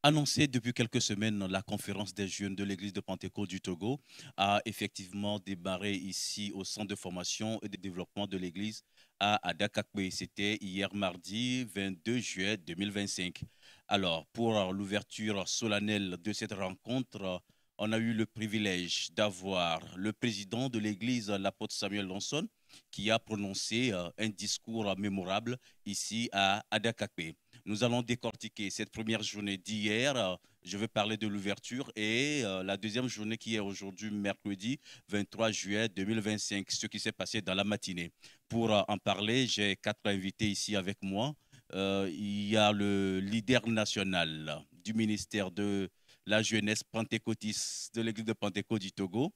Annoncé depuis quelques semaines, la conférence des jeunes de l'église de Pentecôte du Togo a effectivement démarré ici au centre de formation et de développement de l'église à Adakakwe. C'était hier mardi 22 juillet 2025. Alors, pour l'ouverture solennelle de cette rencontre, on a eu le privilège d'avoir le président de l'église, l'apôtre Samuel Lonson, qui a prononcé un discours mémorable ici à Adakakwe. Nous allons décortiquer cette première journée d'hier. Je vais parler de l'ouverture et la deuxième journée qui est aujourd'hui, mercredi 23 juillet 2025, ce qui s'est passé dans la matinée. Pour en parler, j'ai quatre invités ici avec moi. Il y a le leader national du ministère de la jeunesse pentecôtiste de l'église de Pentecôte du Togo.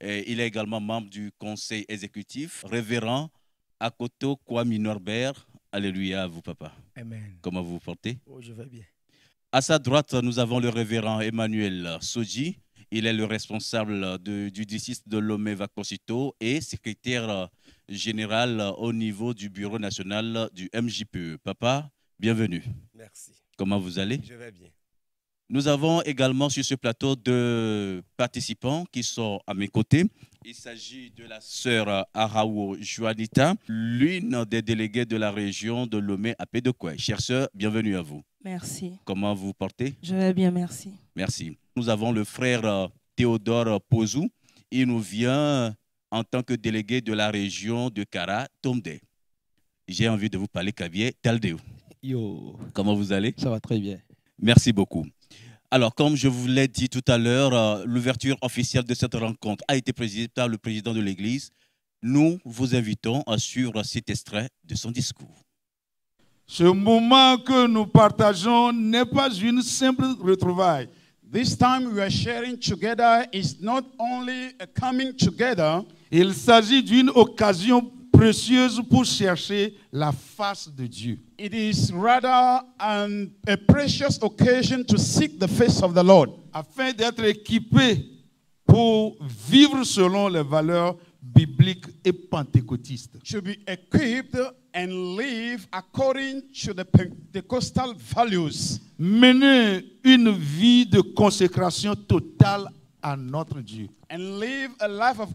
Et il est également membre du conseil exécutif, révérend Akoto Kwame Norbert. Alléluia à vous, papa. Amen. Comment vous vous portez? Oh, je vais bien. À sa droite, nous avons le révérend Emmanuel Soji. Il est le responsable du district de Lomé Vacosito et secrétaire général au niveau du bureau national du MJPE. Papa, bienvenue. Merci. Comment vous allez? Je vais bien. Nous avons également sur ce plateau deux participants qui sont à mes côtés. Il s'agit de la sœur Arawo Juanita, l'une des déléguées de la région de Lomé à Pédokoué. Chère sœur, bienvenue à vous. Merci. Comment vous vous portez? Je vais bien, merci. Merci. Nous avons le frère Théodore Pozou. Il nous vient en tant que délégué de la région de Kara Tomde. J'ai envie de vous parler Kavier Taldeo. Yo. Comment vous allez? Ça va très bien. Merci beaucoup. Alors, comme je vous l'ai dit tout à l'heure, l'ouverture officielle de cette rencontre a été présidée par le président de l'Église. Nous vous invitons à suivre cet extrait de son discours. Ce moment que nous partageons n'est pas une simple retrouvaille. This time we are sharing together is not only a coming together. Il s'agit d'une occasion précieuse pour chercher la face de Dieu. It is rather a precious occasion to seek the face of the Lord. Afin d'être équipé pour vivre selon les valeurs bibliques et pentecôtistes. To be equipped and live according to the Pentecostal values. Mener une vie de consécration totale à notre Dieu. And live a life of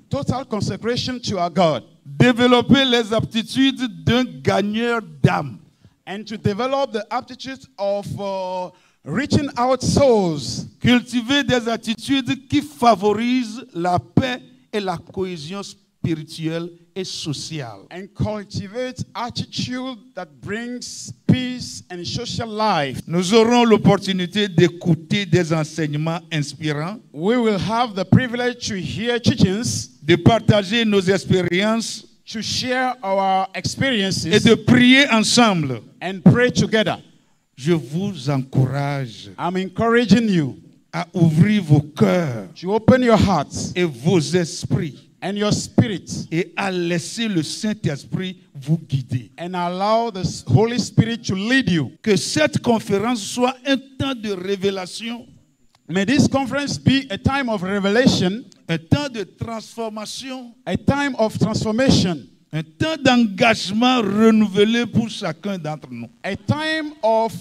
total consecration to our God. Développer les aptitudes d'un gagneur d'âme. And to develop the aptitude of reaching out souls. Cultiver des attitudes qui favorisent la paix et la cohésion spirituelle et sociale. And cultivate attitude that brings peace and social life. Nous aurons l'opportunité d'écouter des enseignements inspirants. We will have the privilege to hear teachings, de partager nos expériences, to share our experiences, et de prier ensemble. And pray together. Je vous encourage I'm encouraging you à ouvrir vos cœurs to open your hearts et vos esprits and your spirits et à laisser le Saint-Esprit vous guider. And allow the Holy Spirit to lead you. Que cette conférence soit un temps de révélation. May this conference be a time of revelation, un temps de transformation, a time of transformation, un temps d'engagement renouvelé pour chacun d'entre nous. A time of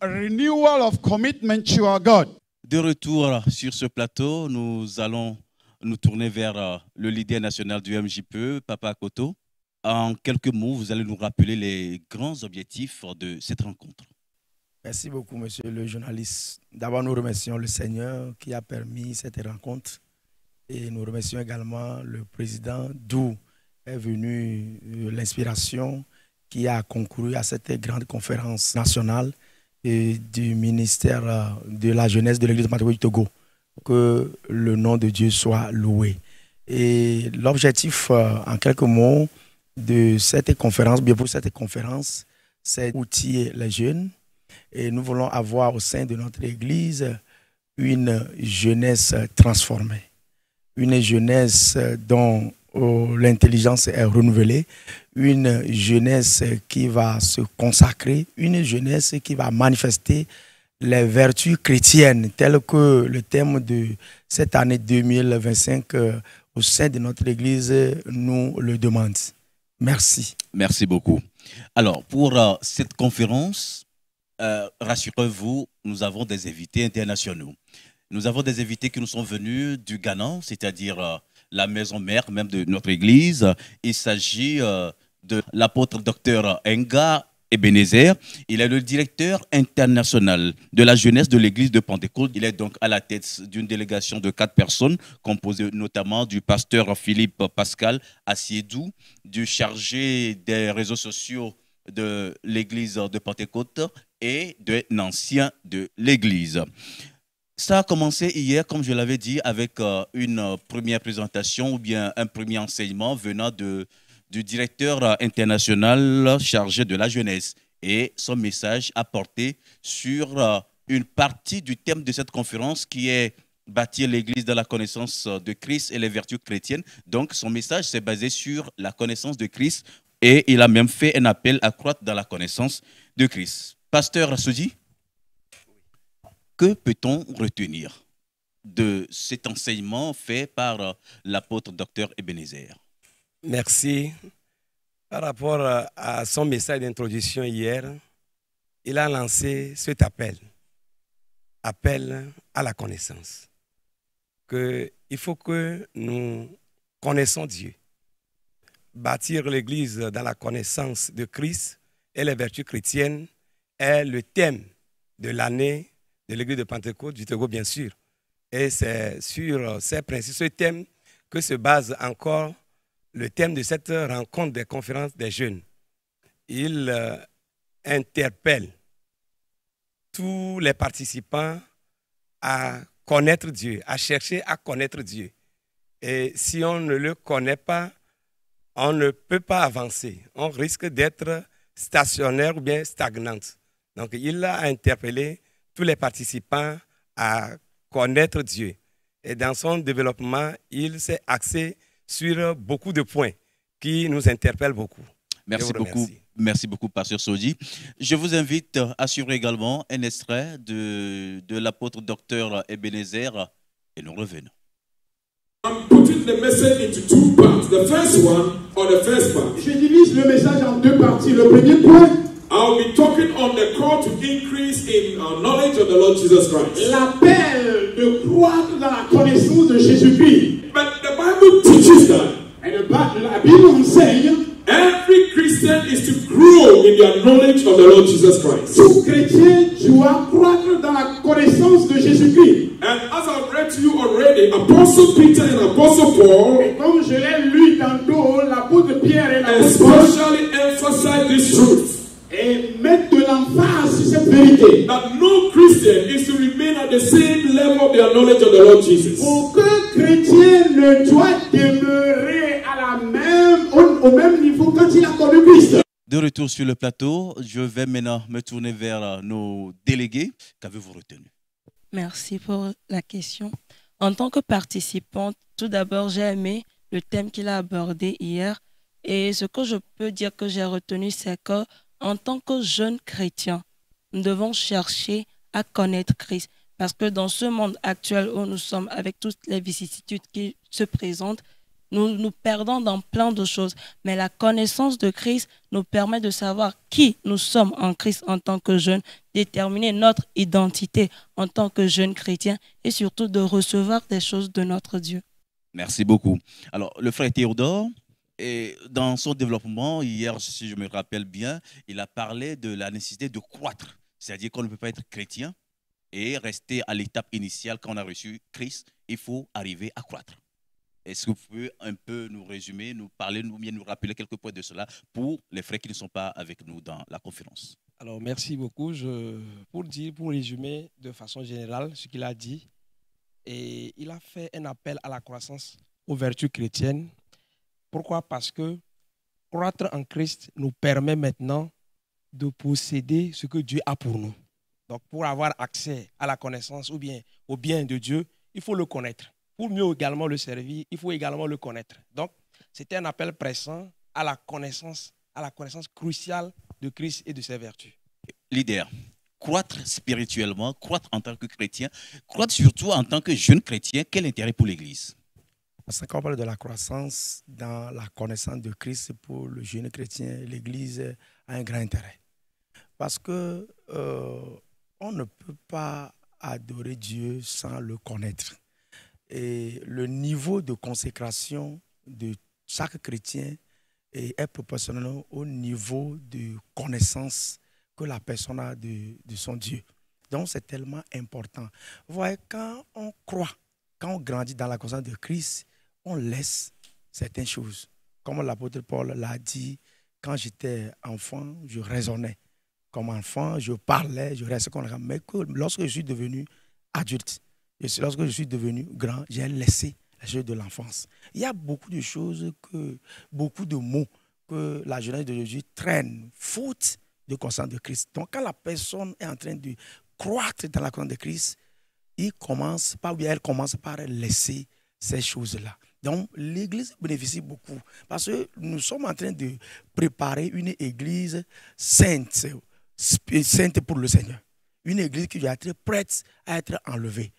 renewal of commitment to our God. De retour sur ce plateau, nous allons nous tourner vers le leader national du MJPE, Papa Akoto. En quelques mots, vous allez nous rappeler les grands objectifs de cette rencontre. Merci beaucoup, monsieur le journaliste. D'abord, nous remercions le Seigneur qui a permis cette rencontre. Et nous remercions également le président d'où est venue l'inspiration qui a concouru à cette grande conférence nationale et du ministère de la jeunesse de l'église de Pentecôte du Togo. Que le nom de Dieu soit loué. Et l'objectif, en quelques mots, de cette conférence, bien pour cette conférence, c'est d'outiller les jeunes. Et nous voulons avoir au sein de notre église une jeunesse transformée. Une jeunesse dont l'intelligence est renouvelée. Une jeunesse qui va se consacrer. Une jeunesse qui va manifester les vertus chrétiennes telles que le thème de cette année 2025 au sein de notre église nous le demande. Merci. Merci beaucoup. Alors, pour cette conférence, rassurez-vous, nous avons des invités internationaux. Nous avons des invités qui nous sont venus du Ghana, c'est-à-dire la maison mère même de notre église. Il s'agit de l'apôtre Dr Enga Ebenezer. Il est le directeur international de la jeunesse de l'église de Pentecôte. Il est donc à la tête d'une délégation de 4 personnes, composée notamment du pasteur Philippe Pascal Assiedou, du chargé des réseaux sociaux de l'église de Pentecôte et d'un ancien de l'église. Ça a commencé hier, comme je l'avais dit, avec une première présentation ou bien un premier enseignement venant du directeur international chargé de la jeunesse et son message apporté sur une partie du thème de cette conférence qui est bâtir l'Église dans la connaissance de Christ et les vertus chrétiennes. Donc son message s'est basé sur la connaissance de Christ et il a même fait un appel à croître dans la connaissance de Christ. Pasteur Assoudi, que peut-on retenir de cet enseignement fait par l'apôtre Dr Ebenezer? Merci. Par rapport à son message d'introduction hier, il a lancé cet appel à la connaissance. Il faut que nous connaissons Dieu. Bâtir l'Église dans la connaissance de Christ et les vertus chrétiennes est le thème de l'année de l'église de Pentecôte du Togo, bien sûr. Et c'est sur ces principes, ce thème, que se base encore le thème de cette rencontre des conférences des jeunes. Il interpelle tous les participants à connaître Dieu, à chercher à connaître Dieu. Et si on ne le connaît pas, on ne peut pas avancer. On risque d'être stationnaire ou bien stagnante. Donc il a interpellé tous les participants à connaître Dieu. Et dans son développement, il s'est axé sur beaucoup de points qui nous interpellent beaucoup. Merci beaucoup. Merci beaucoup, Pasteur Sodi. Je vous invite à suivre également un extrait de l'apôtre Dr Ebenezer et nous revenons. I'm putting the message into 2 parts. The first one, or the first part. Je divise le message en 2 parties. Le premier point, I'll be talking on the call to increase in knowledge of the Lord Jesus Christ. l'appel de croître dans la connaissance de Jésus-Christ. But the Bible teaches that Et la Bible enseigne every Christian is to grow in their knowledge of the Lord Jesus Christ. tout chrétien doit croître dans la connaissance de Jésus-Christ. And as I've read to you already, Apostle Peter and Apostle Paul Et comme je l'ai lu tantôt, l'apôtre Pierre et l'apôtre Paul especially emphasize this truth. et mettent de l'emphase sur cette vérité. That no Christian is to remain at the same level of their knowledge of the Lord Jesus. Aucun chrétien ne doit demeurer au même niveau quand il a connu Christ. De retour sur le plateau, je vais maintenant me tourner vers nos délégués. Qu'avez-vous retenu? Merci pour la question. En tant que participante, tout d'abord, j'ai aimé le thème qu'il a abordé hier. Et ce que je peux dire que j'ai retenu, c'est que en tant que jeunes chrétiens, nous devons chercher à connaître Christ. Parce que dans ce monde actuel où nous sommes, avec toutes les vicissitudes qui se présentent, nous nous perdons dans plein de choses. Mais la connaissance de Christ nous permet de savoir qui nous sommes en Christ en tant que jeunes, déterminer notre identité en tant que jeunes chrétiens et surtout de recevoir des choses de notre Dieu. Merci beaucoup. Alors, le frère Théodore, et dans son développement, hier, si je me rappelle bien, il a parlé de la nécessité de croître. C'est-à-dire qu'on ne peut pas être chrétien et rester à l'étape initiale quand on a reçu Christ. Il faut arriver à croître. Est-ce que vous pouvez un peu nous résumer, nous parler, nous rappeler quelques points de cela pour les frères qui ne sont pas avec nous dans la conférence? Alors, merci beaucoup. Pour résumer de façon générale ce qu'il a dit, et il a fait un appel à la croissance aux vertus chrétiennes. Pourquoi? Parce que croître en Christ nous permet maintenant de posséder ce que Dieu a pour nous. Donc, pour avoir accès à la connaissance ou bien au bien de Dieu, il faut le connaître. Pour mieux également le servir, il faut également le connaître. Donc, c'était un appel pressant à la connaissance cruciale de Christ et de ses vertus. Leader, croître spirituellement, croître en tant que chrétien, croître surtout en tant que jeune chrétien, quel intérêt pour l'Église? Parce qu'on parle de la croissance dans la connaissance de Christ pour le jeune chrétien, l'Église a un grand intérêt. Parce que on ne peut pas adorer Dieu sans le connaître. Et le niveau de consécration de chaque chrétien est proportionnel au niveau de connaissance que la personne a de son Dieu. Donc, c'est tellement important. Vous voyez, quand on croit, quand on grandit dans la connaissance de Christ, on laisse certaines choses. Comme l'apôtre Paul l'a dit, quand j'étais enfant, je raisonnais. Comme enfant, je parlais, je restais comme un. Mais que lorsque je suis devenu adulte, lorsque je suis devenu grand, j'ai laissé les choses de l'enfance. Il y a beaucoup de choses, beaucoup de mots que la jeunesse d'aujourd'hui traîne, faute de conscience de Christ. Donc, quand la personne est en train de croître dans la conscience de Christ, elle commence par laisser ces choses-là. Donc, l'Église bénéficie beaucoup parce que nous sommes en train de préparer une Église sainte pour le Seigneur. Une Église qui doit être prête à être enlevée.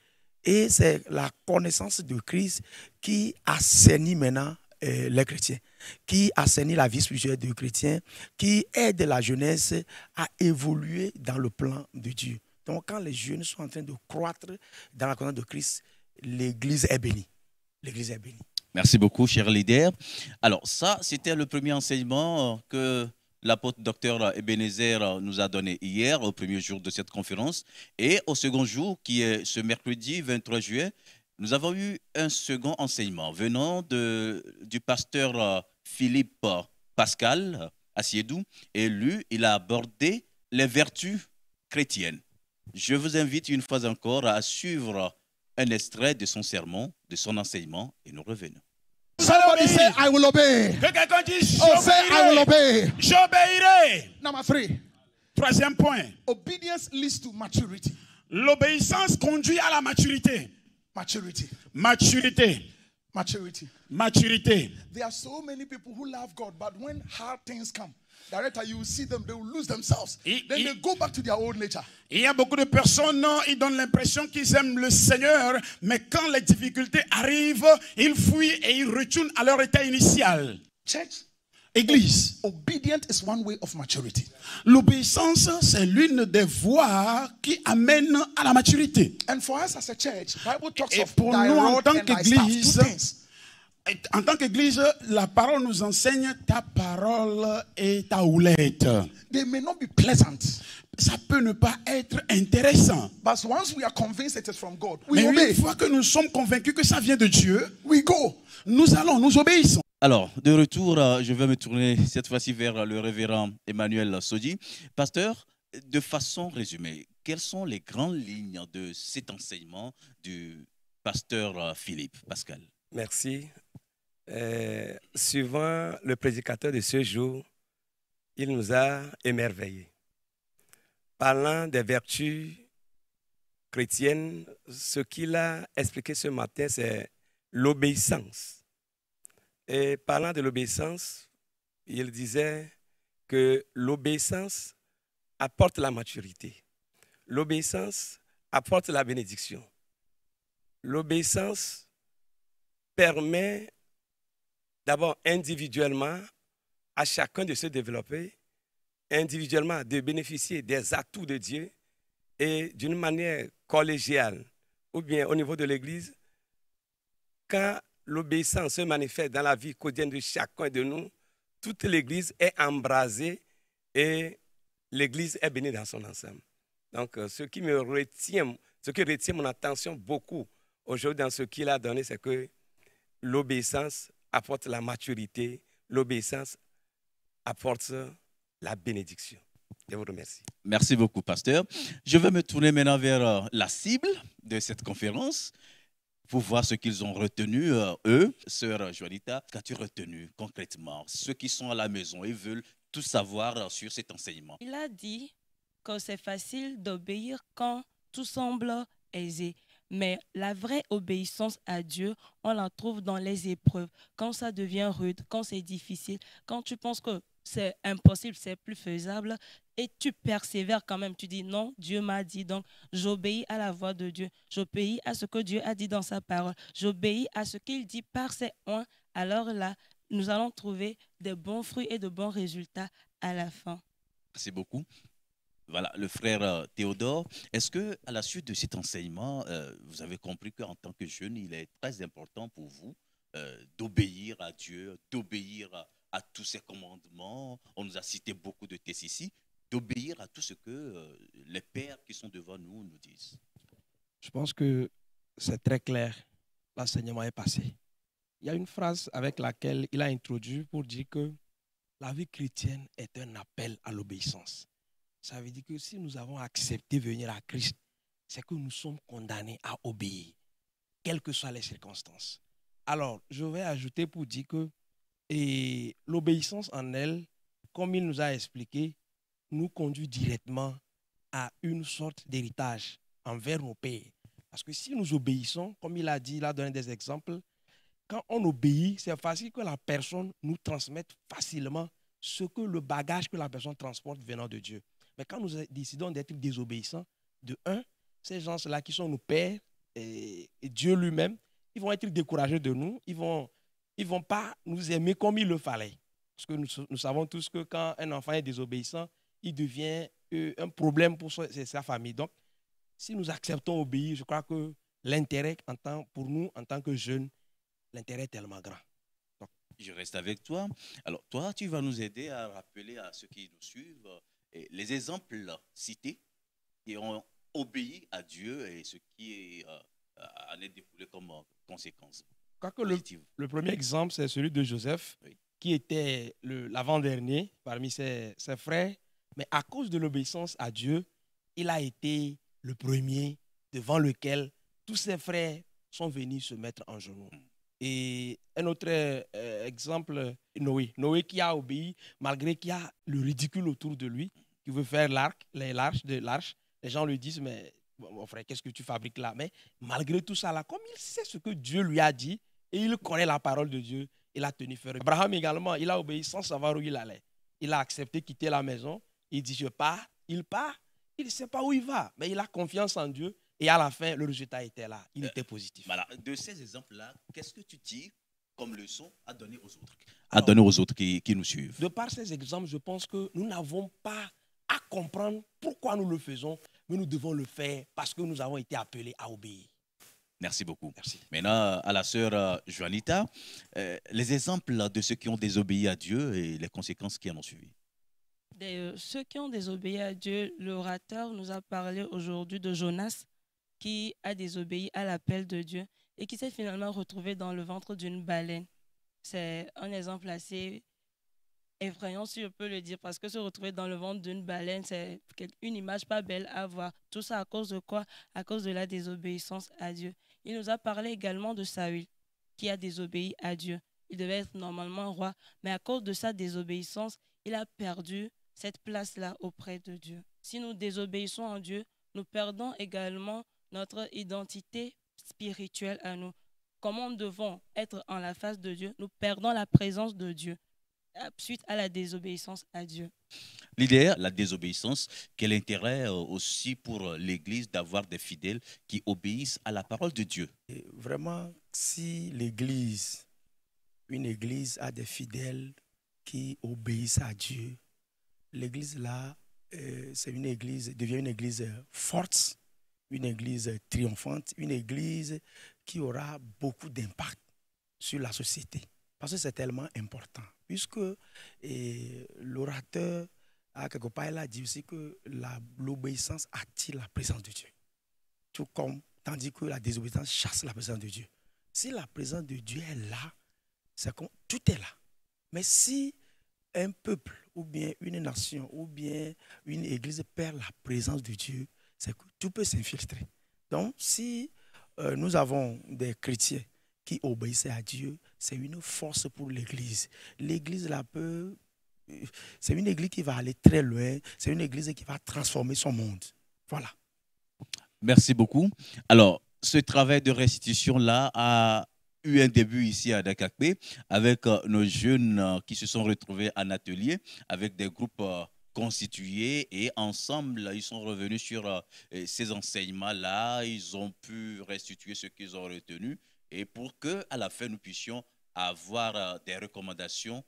Et c'est la connaissance de Christ qui assainit maintenant les chrétiens, qui assainit la vie spirituelle des chrétiens, qui aide la jeunesse à évoluer dans le plan de Dieu. Donc, quand les jeunes sont en train de croître dans la connaissance de Christ, l'Église est bénie. L'Église est bénie. Merci beaucoup, cher leader. Alors, ça, c'était le premier enseignement que l'apôtre docteur Ebenezer nous a donné hier, au premier jour de cette conférence. Et au second jour, qui est ce mercredi 23 juillet, nous avons eu un second enseignement venant du pasteur Philippe Pascal Assiedou. Et lui, il a abordé les vertus chrétiennes. Je vous invite une fois encore à suivre un extrait de son sermon, de son enseignement, et nous revenons. Somebody say, I will obey. Que quelqu'un dise, Oh, say, I will obey. j'obéirai. Number 3. Troisième point. Obedience leads to maturity. L'obéissance conduit à la maturité. Maturity. Maturité. Maturity. Maturité. There are so many people who love God, but when hard things come, director, you will see them, they will lose themselves. Then they go back to their old nature. Il y a beaucoup de personnes, ils donnent l'impression qu'ils aiment le Seigneur, mais quand les difficultés arrivent, ils fuient et ils retournent à leur état initial. Church, Église, obedience is one way of maturity. l'obéissance, c'est l'une des voies qui amène à la maturité. And for us as a church, Bible talks Et of pour thy nous, en rod tant and thy staff, qu'Église, two things. en tant qu'Église, la parole nous enseigne ta parole et ta houlette. They may not be pleasant, Ça peut ne pas être intéressant. but once we are convinced it is from God, we Mais obey. une fois que nous sommes convaincus que ça vient de Dieu, We go. nous allons, nous obéissons. Alors, de retour, je vais me tourner cette fois-ci vers le révérend Emmanuel Sodi. Pasteur, de façon résumée, quelles sont les grandes lignes de cet enseignement du pasteur Philippe Pascal? Merci. Suivant le prédicateur de ce jour, il nous a émerveillés. Parlant des vertus chrétiennes, ce qu'il a expliqué ce matin, c'est l'obéissance. Et parlant de l'obéissance, il disait que l'obéissance apporte la maturité. L'obéissance apporte la bénédiction. L'obéissance permet d'abord individuellement à chacun de se développer, individuellement de bénéficier des atouts de Dieu et d'une manière collégiale ou bien au niveau de l'Église, quand l'obéissance se manifeste dans la vie quotidienne de chacun de nous, toute l'Église est embrasée et l'Église est bénie dans son ensemble. Donc, ce qui retient mon attention beaucoup aujourd'hui dans ce qu'il a donné, c'est que l'obéissance apporte la maturité, l'obéissance apporte la bénédiction. Je vous remercie. Merci beaucoup, pasteur. Je vais me tourner maintenant vers la cible de cette conférence pour voir ce qu'ils ont retenu, eux. Sœur Juanita, qu'as-tu retenu concrètement? Ceux qui sont à la maison, ils veulent tout savoir sur cet enseignement. Il a dit que c'est facile d'obéir quand tout semble aisé. Mais la vraie obéissance à Dieu, on la trouve dans les épreuves. Quand ça devient rude, quand c'est difficile, quand tu penses que c'est impossible, c'est plus faisable, et tu persévères quand même. Tu dis non, Dieu m'a dit, donc j'obéis à la voix de Dieu. J'obéis à ce que Dieu a dit dans sa parole. J'obéis à ce qu'il dit par ses oins. Alors là, nous allons trouver de bons fruits et de bons résultats à la fin. Merci beaucoup. Voilà, le frère Théodore, est-ce que à la suite de cet enseignement, vous avez compris qu'en tant que jeune, il est très important pour vous d'obéir à Dieu, d'obéir à tous ses commandements? On nous a cité beaucoup de textes ici, d'obéir à tout ce que les pères qui sont devant nous nous disent. Je pense que c'est très clair. L'enseignement est passé. Il y a une phrase avec laquelle il a introduit pour dire que la vie chrétienne est un appel à l'obéissance. Ça veut dire que si nous avons accepté venir à Christ, c'est que nous sommes condamnés à obéir, quelles que soient les circonstances. Alors, je vais ajouter pour dire que l'obéissance en elle, comme il nous a expliqué, nous conduit directement à une sorte d'héritage envers nos pères. Parce que si nous obéissons, comme il a dit, il a donné des exemples, quand on obéit, c'est facile que la personne nous transmette facilement le bagage que la personne transporte venant de Dieu. Mais quand nous décidons d'être désobéissants, de un, ces gens-là qui sont nos pères et Dieu lui-même, ils vont être découragés de nous, ils vont pas nous aimer comme il le fallait. Parce que nous savons tous que quand un enfant est désobéissant, il devient un problème pour sa famille. Donc, si nous acceptons d'obéir, je crois que l'intérêt pour nous, en tant que jeunes, l'intérêt est tellement grand. Donc, je reste avec toi. Alors, toi, tu vas nous aider à rappeler à ceux qui nous suivent les exemples cités qui ont obéi à Dieu et ce qui en est découlé comme conséquence. Je crois que le premier exemple, c'est celui de Joseph, oui, qui était l'avant-dernier parmi ses frères. Mais à cause de l'obéissance à Dieu, il a été le premier devant lequel tous ses frères sont venus se mettre en genoux. Et un autre exemple, Noé. Noé qui a obéi malgré qu'il y a le ridicule autour de lui, qui veut faire l'arche. Les gens lui disent, mais mon frère, qu'est-ce que tu fabriques là? Mais malgré tout ça, là, comme il sait ce que Dieu lui a dit, et il connaît la parole de Dieu, il a tenu ferme. Abraham également, il a obéi sans savoir où il allait. Il a accepté quitter la maison. Il dit, je pars. Il part. Il ne sait pas où il va, mais il a confiance en Dieu. Et à la fin, le résultat était là. Il était positif. Voilà. De ces exemples-là, qu'est-ce que tu dis comme leçon à donner aux autres, donner aux autres qui nous suivent? De par ces exemples, je pense que nous n'avons pas à comprendre pourquoi nous le faisons, mais nous devons le faire parce que nous avons été appelés à obéir. Merci beaucoup. Merci. Maintenant, à la sœur Juanita, les exemples de ceux qui ont désobéi à Dieu et les conséquences qui en ont suivi. Ceux qui ont désobéi à Dieu, l'orateur nous a parlé aujourd'hui de Jonas qui a désobéi à l'appel de Dieu et qui s'est finalement retrouvé dans le ventre d'une baleine. C'est un exemple assez effrayant, si je peux le dire, parce que se retrouver dans le ventre d'une baleine, c'est une image pas belle à voir. Tout ça à cause de quoi? À cause de la désobéissance à Dieu. Il nous a parlé également de Saül, qui a désobéi à Dieu. Il devait être normalement roi, mais à cause de sa désobéissance, il a perdu cette place-là auprès de Dieu. Si nous désobéissons à Dieu, nous perdons également notre identité spirituelle à nous. Comment nous devons être en la face de Dieu, nous perdons la présence de Dieu suite à la désobéissance à Dieu. L'idée, la désobéissance, quel intérêt aussi pour l'Église d'avoir des fidèles qui obéissent à la parole de Dieu? Et vraiment, si une Église a des fidèles qui obéissent à Dieu, l'Église là, devient une Église forte, une Église triomphante, une Église qui aura beaucoup d'impact sur la société. Parce que c'est tellement important. Puisque l'orateur, à quelque part, il a dit aussi que l'obéissance attire la présence de Dieu. Tandis que la désobéissance chasse la présence de Dieu. Si la présence de Dieu est là, c'est que tout est là. Mais si un peuple, ou bien une nation, ou bien une église perd la présence de Dieu, c'est que tout peut s'infiltrer. Donc, si nous avons des chrétiens qui obéissent à Dieu, c'est une force pour l'église. L'église c'est une église qui va aller très loin, c'est une église qui va transformer son monde. Voilà. Merci beaucoup. Alors, ce travail de restitution-là a eu un début ici à Dakakpé avec nos jeunes qui se sont retrouvés en atelier avec des groupes constitués et ensemble, ils sont revenus sur ces enseignements-là. Ils ont pu restituer ce qu'ils ont retenu et pour qu'à la fin, nous puissions avoir des recommandations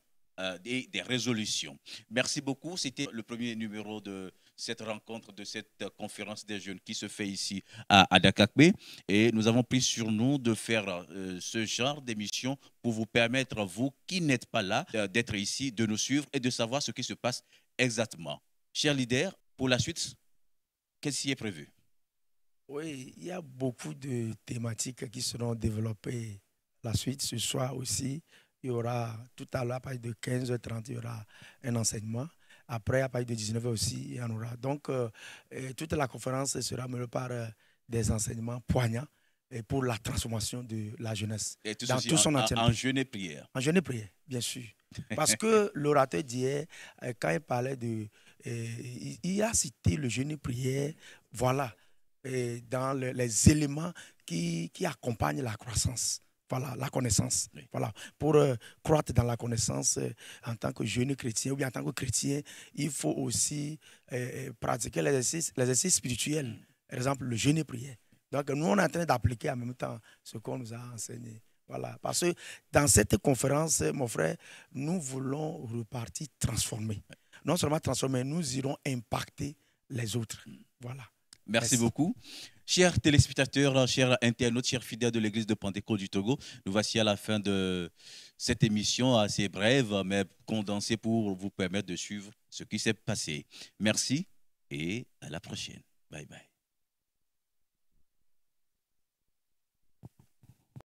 et des résolutions. Merci beaucoup. C'était le premier numéro de cette rencontre, de cette conférence des jeunes qui se fait ici à Dakakbe. Et nous avons pris sur nous de faire ce genre d'émission pour vous permettre, vous qui n'êtes pas là, d'être ici, de nous suivre et de savoir ce qui se passe exactement. Chers leaders, pour la suite, qu'est-ce qui est prévu? Oui, il y a beaucoup de thématiques qui seront développées la suite. Ce soir aussi, il y aura tout à l'heure, à partir de 15h30, il y aura un enseignement. Après, à partir de 19h aussi, il y en aura. Donc, toute la conférence sera menée par des enseignements poignants pour la transformation de la jeunesse. Et tout dans ceci tout son entièreté. en jeûne et prière. En jeûne et prière, bien sûr. Parce que l'orateur d'hier, quand il parlait de... il a cité le jeûne et prière, voilà, dans les éléments qui accompagnent la croissance. Voilà, la connaissance. Oui. Voilà. Pour croître dans la connaissance en tant que jeune chrétien ou bien en tant que chrétien, il faut aussi pratiquer l'exercice spirituel. Par exemple, le jeûne et prière. Donc, nous, on est en train d'appliquer en même temps ce qu'on nous a enseigné. Voilà. Parce que dans cette conférence, mon frère, nous voulons repartir transformés. Non seulement transformés, nous irons impacter les autres. Voilà. Merci beaucoup. Chers téléspectateurs, chers internautes, chers fidèles de l'Église de Pentecôte du Togo, nous voici à la fin de cette émission assez brève, mais condensée pour vous permettre de suivre ce qui s'est passé. Merci et à la prochaine. Bye bye.